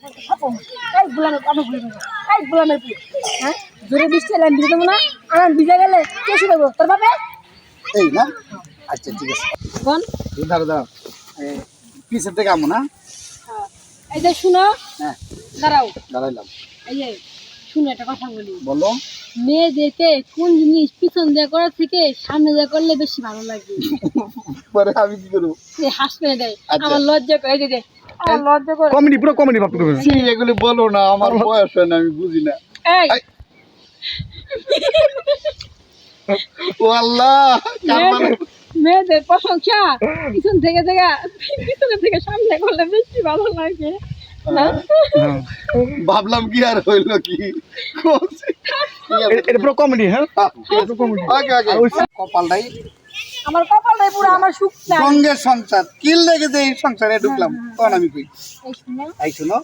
এই গোলামের কথা বলবি না। এই গোলামের পুত, হ্যাঁ জোরে বৃষ্টি এলাম ভিজে দেবো না, আমার ভিজে গেলে কে শুধাবো তোর বাপে? এই না, আচ্ছা ঠিক আছে। কোন দাঁড়া দাঁড়া, পিছের থেকে আমো না। এই যে শুনো, হ্যাঁ দাঁড়াও, দাঁড়াইলাম। এই যে শুনো একটা কথা বলি। বলো। মেয়েদেরকে কোন জিনিস পিছন দিয়ে করার থেকে সামনে দিয়ে করলে বেশি ভালো লাগে? পরে আমি কি করবো? সে হাসতে দেয়, আচ্ছা। আমার লজ্জা করে, এই যে আমার লজ্জা করে। কমেডি, পুরো কমেডি ভাবতে হবে। এগুলি বলো না, আমার বয়স হয় না, আমি বুঝি না। এই এই। ও আল্লাহ, মেয়েদের প্রশংসা পিছন থেকে পিছনে থেকে সামনে করলে বেশি ভালো লাগে। ভাবলাম কি আর হইলো কি। এটা পুরো কমেডি। হ্যাঁ, আগে আগে কপালটাই আমার কপালটাই পুরো আমার সুখ না। সঙ্গের সংসার কিল লেগে যে এই সংসারে ঢুকলাম, তখন আমি কই এই শুনো, এই শুনো।